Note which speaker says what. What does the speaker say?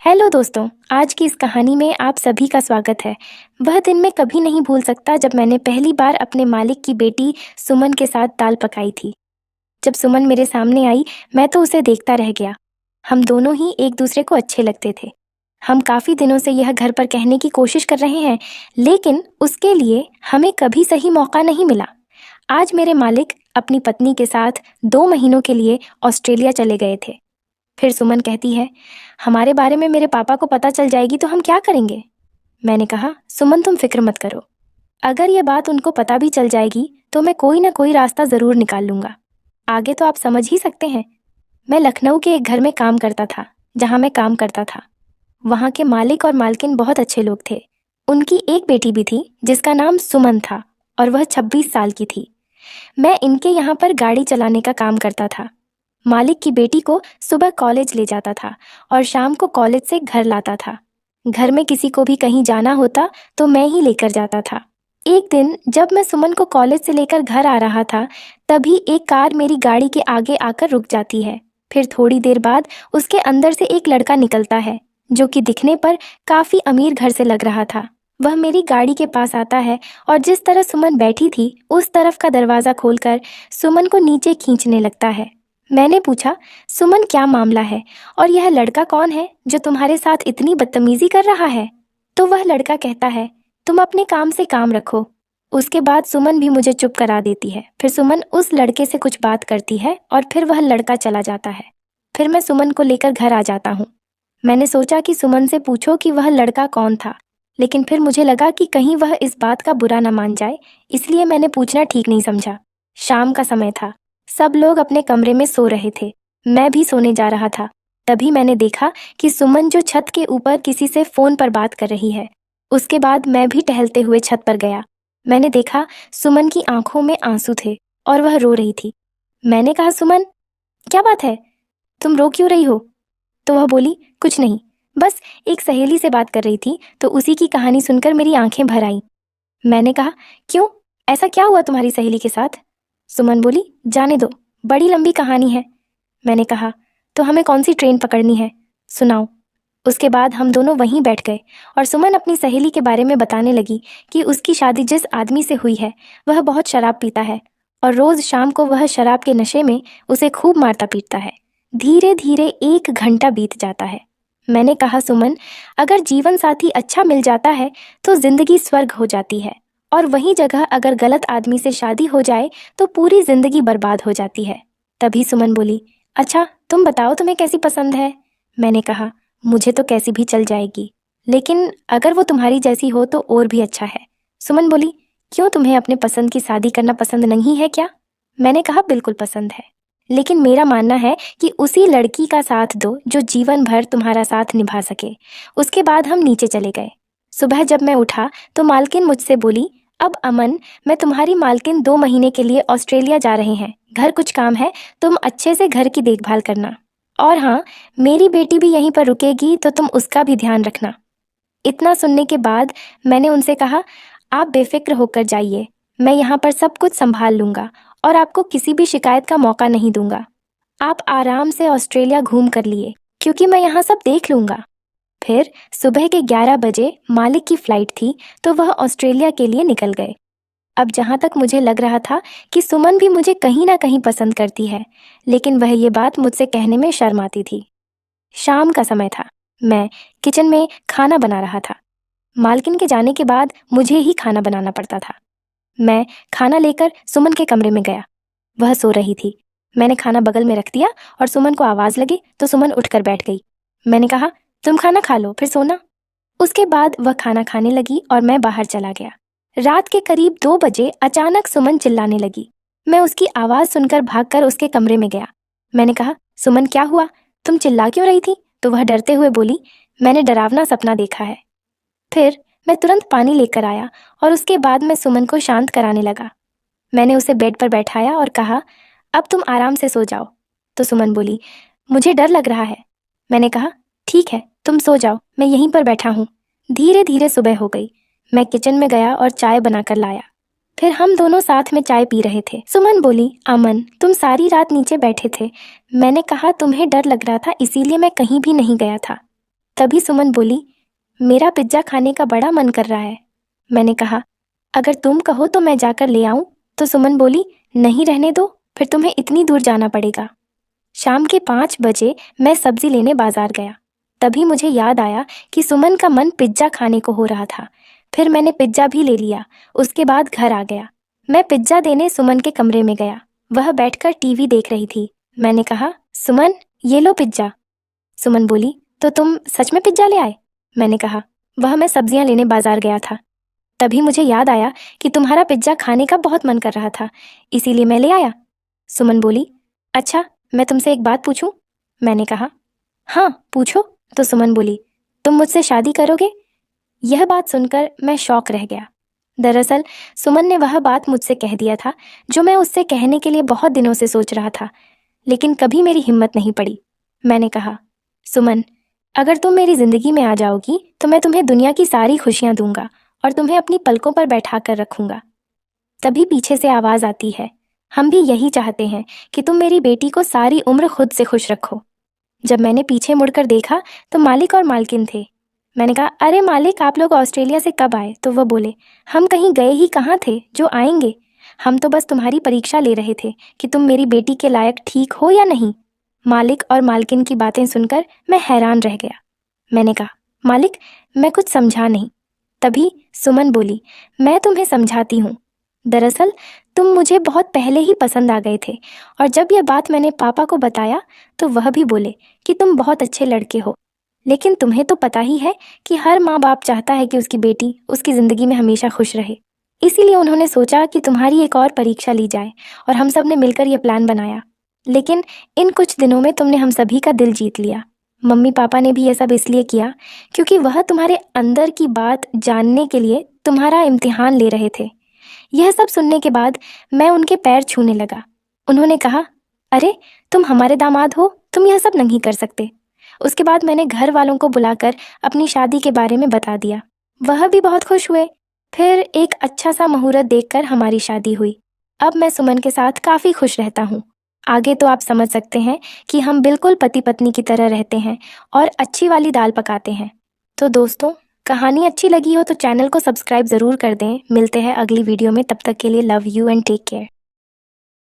Speaker 1: Hello दोस्तों, आज की इस कहानी में आप सभी का स्वागत है। वह दिन मैं कभी नहीं भूल सकता जब मैंने पहली बार अपने मालिक की बेटी सुमन के साथ दाल पकाई थी। जब सुमन मेरे सामने आई, मैं तो उसे देखता रह गया। हम दोनों ही एक दूसरे को अच्छे लगते थे। हम काफ़ी दिनों से यह घर पर कहने की कोशिश कर रहे हैं, लेकिन उसके लिए हमें कभी सही मौका नहीं मिला। आज मेरे मालिक अपनी पत्नी के साथ 2 महीनों के लिए ऑस्ट्रेलिया चले गए थे। फिर सुमन कहती है, हमारे बारे में मेरे पापा को पता चल जाएगी तो हम क्या करेंगे? मैंने कहा, सुमन तुम फिक्र मत करो। अगर ये बात उनको पता भी चल जाएगी तो मैं कोई ना कोई रास्ता ज़रूर निकाल लूँगा। आगे तो आप समझ ही सकते हैं। मैं लखनऊ के एक घर में काम करता था, जहाँ मैं काम करता था। वहाँ के मालिक और मालकिन बहुत अच्छे लोग थे। उनकी एक बेटी भी थी जिसका नाम सुमन था और वह 26 साल की थी। मैं इनके यहाँ पर गाड़ी चलाने का काम करता था। मालिक की बेटी को सुबह कॉलेज ले जाता था और शाम को कॉलेज से घर लाता था। घर में किसी को भी कहीं जाना होता तो मैं ही लेकर जाता था। एक दिन जब मैं सुमन को कॉलेज से लेकर घर आ रहा था, तभी एक कार मेरी गाड़ी के आगे आकर रुक जाती है। फिर थोड़ी देर बाद उसके अंदर से एक लड़का निकलता है, जो कि दिखने पर काफ़ी अमीर घर से लग रहा था। वह मेरी गाड़ी के पास आता है और जिस तरह सुमन बैठी थी उस तरफ का दरवाज़ा खोलकर सुमन को नीचे खींचने लगता है। मैंने पूछा, सुमन क्या मामला है और यह लड़का कौन है जो तुम्हारे साथ इतनी बदतमीजी कर रहा है? तो वह लड़का कहता है, तुम अपने काम से काम रखो। उसके बाद सुमन भी मुझे चुप करा देती है। फिर सुमन उस लड़के से कुछ बात करती है और फिर वह लड़का चला जाता है। फिर मैं सुमन को लेकर घर आ जाता हूँ। मैंने सोचा कि सुमन से पूछो कि वह लड़का कौन था, लेकिन फिर मुझे लगा कि कहीं वह इस बात का बुरा न मान जाए, इसलिए मैंने पूछना ठीक नहीं समझा। शाम का समय था। सब लोग अपने कमरे में सो रहे थे। मैं भी सोने जा रहा था। तभी मैंने देखा कि सुमन जो छत के ऊपर किसी से फ़ोन पर बात कर रही है। उसके बाद मैं भी टहलते हुए छत पर गया। मैंने देखा सुमन की आंखों में आंसू थे और वह रो रही थी। मैंने कहा, सुमन क्या बात है, तुम रो क्यों रही हो? तो वह बोली, कुछ नहीं, बस एक सहेली से बात कर रही थी तो उसी की कहानी सुनकर मेरी आंखें भर आईं। मैंने कहा, क्यों, ऐसा क्या हुआ तुम्हारी सहेली के साथ? सुमन बोली, जाने दो, बड़ी लंबी कहानी है। मैंने कहा, तो हमें कौन सी ट्रेन पकड़नी है, सुनाओ। उसके बाद हम दोनों वहीं बैठ गए और सुमन अपनी सहेली के बारे में बताने लगी कि उसकी शादी जिस आदमी से हुई है वह बहुत शराब पीता है और रोज़ शाम को वह शराब के नशे में उसे खूब मारता पीटता है। धीरे धीरे 1 घंटा बीत जाता है। मैंने कहा, सुमन, अगर जीवन साथी अच्छा मिल जाता है तो जिंदगी स्वर्ग हो जाती है, और वही जगह अगर गलत आदमी से शादी हो जाए तो पूरी जिंदगी बर्बाद हो जाती है। तभी सुमन बोली, अच्छा तुम बताओ तुम्हें कैसी पसंद है? मैंने कहा, मुझे तो कैसी भी चल जाएगी, लेकिन अगर वो तुम्हारी जैसी हो तो और भी अच्छा है। सुमन बोली, क्यों, तुम्हें अपने पसंद की शादी करना पसंद नहीं है क्या? मैंने कहा, बिल्कुल पसंद है, लेकिन मेरा मानना है कि उसी लड़की का साथ दो जो जीवन भर तुम्हारा साथ निभा सके। उसके बाद हम नीचे चले गए। सुबह जब मैं उठा तो मालकिन मुझसे बोली, अब अमन, मैं तुम्हारी मालकिन 2 महीने के लिए ऑस्ट्रेलिया जा रहे हैं। घर कुछ काम है, तुम अच्छे से घर की देखभाल करना। और हाँ, मेरी बेटी भी यहीं पर रुकेगी तो तुम उसका भी ध्यान रखना। इतना सुनने के बाद मैंने उनसे कहा, आप बेफिक्र होकर जाइए, मैं यहाँ पर सब कुछ संभाल लूँगा और आपको किसी भी शिकायत का मौका नहीं दूंगा। आप आराम से ऑस्ट्रेलिया घूम कर लिए, क्योंकि मैं यहाँ सब देख लूँगा। फिर सुबह के 11 बजे मालिक की फ़्लाइट थी तो वह ऑस्ट्रेलिया के लिए निकल गए। अब जहाँ तक मुझे लग रहा था कि सुमन भी मुझे कहीं ना कहीं पसंद करती है, लेकिन वह ये बात मुझसे कहने में शर्माती थी। शाम का समय था। मैं किचन में खाना बना रहा था। मालकिन के जाने के बाद मुझे ही खाना बनाना पड़ता था। मैं खाना लेकर सुमन के कमरे में गया। वह सो रही थी। मैंने खाना बगल में रख दिया और सुमन को आवाज़ लगी तो सुमन उठकर बैठ गई। मैंने कहा, तुम खाना खा लो फिर सोना। उसके बाद वह खाना खाने लगी और मैं बाहर चला गया। रात के करीब 2 बजे अचानक सुमन चिल्लाने लगी। मैं उसकी आवाज़ सुनकर भागकर उसके कमरे में गया। मैंने कहा, सुमन क्या हुआ, तुम चिल्ला क्यों रही थी? तो वह डरते हुए बोली, मैंने डरावना सपना देखा है। फिर मैं तुरंत पानी लेकर आया और उसके बाद मैं सुमन को शांत कराने लगा। मैंने उसे बेड पर बैठाया और कहा, अब तुम आराम से सो जाओ। तो सुमन बोली, मुझे डर लग रहा है। मैंने कहा, ठीक है, तुम सो जाओ, मैं यहीं पर बैठा हूँ। धीरे धीरे सुबह हो गई। मैं किचन में गया और चाय बनाकर लाया। फिर हम दोनों साथ में चाय पी रहे थे। सुमन बोली, अमन, तुम सारी रात नीचे बैठे थे। मैंने कहा, तुम्हें डर लग रहा था इसीलिए मैं कहीं भी नहीं गया था। तभी सुमन बोली, मेरा पिज्ज़ा खाने का बड़ा मन कर रहा है। मैंने कहा, अगर तुम कहो तो मैं जाकर ले आऊं? तो सुमन बोली, नहीं रहने दो, फिर तुम्हें इतनी दूर जाना पड़ेगा। शाम के 5 बजे मैं सब्जी लेने बाजार गया। तभी मुझे याद आया कि सुमन का मन पिज्ज़ा खाने को हो रहा था। फिर मैंने पिज्ज़ा भी ले लिया। उसके बाद घर आ गया। मैं पिज्ज़ा देने सुमन के कमरे में गया। वह बैठकर टीवी देख रही थी। मैंने कहा, सुमन, ये लो पिज्ज़ा। सुमन बोली, तो तुम सच में पिज्ज़ा ले आए? मैंने कहा, वह मैं सब्जियां लेने बाजार गया था। तभी मुझे याद आया कि तुम्हारा पिज्ज़ा खाने का बहुत मन कर रहा था, इसीलिए मैं ले आया। सुमन बोली, अच्छा, मैं तुमसे एक बात पूछूं? मैंने कहा, हाँ पूछो। तो सुमन बोली, तुम मुझसे शादी करोगे? यह बात सुनकर मैं शॉक रह गया। दरअसल सुमन ने वह बात मुझसे कह दिया था जो मैं उससे कहने के लिए बहुत दिनों से सोच रहा था, लेकिन कभी मेरी हिम्मत नहीं पड़ी। मैंने कहा, सुमन, अगर तुम मेरी ज़िंदगी में आ जाओगी तो मैं तुम्हें दुनिया की सारी खुशियाँ दूंगा और तुम्हें अपनी पलकों पर बैठा कर रखूंगा। तभी पीछे से आवाज़ आती है, हम भी यही चाहते हैं कि तुम मेरी बेटी को सारी उम्र खुद से खुश रखो। जब मैंने पीछे मुड़कर देखा तो मालिक और मालकिन थे। मैंने कहा, अरे मालिक, आप लोग ऑस्ट्रेलिया से कब आए? तो वह बोले, हम कहीं गए ही कहाँ थे जो आएंगे। हम तो बस तुम्हारी परीक्षा ले रहे थे कि तुम मेरी बेटी के लायक ठीक हो या नहीं। मालिक और मालकिन की बातें सुनकर मैं हैरान रह गया। मैंने कहा, मालिक, मैं कुछ समझा नहीं। तभी सुमन बोली, मैं तुम्हें समझाती हूँ। दरअसल तुम मुझे बहुत पहले ही पसंद आ गए थे, और जब यह बात मैंने पापा को बताया तो वह भी बोले कि तुम बहुत अच्छे लड़के हो। लेकिन तुम्हें तो पता ही है कि हर माँ बाप चाहता है कि उसकी बेटी उसकी ज़िंदगी में हमेशा खुश रहे। इसीलिए उन्होंने सोचा कि तुम्हारी एक और परीक्षा ली जाए, और हम सब ने मिलकर यह प्लान बनाया। लेकिन इन कुछ दिनों में तुमने हम सभी का दिल जीत लिया। मम्मी पापा ने भी यह सब इसलिए किया क्योंकि वह तुम्हारे अंदर की बात जानने के लिए तुम्हारा इम्तिहान ले रहे थे। यह सब सुनने के बाद मैं उनके पैर छूने लगा। उन्होंने कहा, अरे तुम हमारे दामाद हो, तुम यह सब नहीं कर सकते। उसके बाद मैंने घर वालों को बुलाकर अपनी शादी के बारे में बता दिया। वह भी बहुत खुश हुए। फिर एक अच्छा सा मुहूर्त देखकर हमारी शादी हुई। अब मैं सुमन के साथ काफ़ी खुश रहता हूँ। आगे तो आप समझ सकते हैं कि हम बिल्कुल पति पत्नी की तरह रहते हैं और अच्छी वाली दाल पकाते हैं। तो दोस्तों, कहानी अच्छी लगी हो तो चैनल को सब्सक्राइब ज़रूर कर दें। मिलते हैं अगली वीडियो में, तब तक के लिए love you and take care.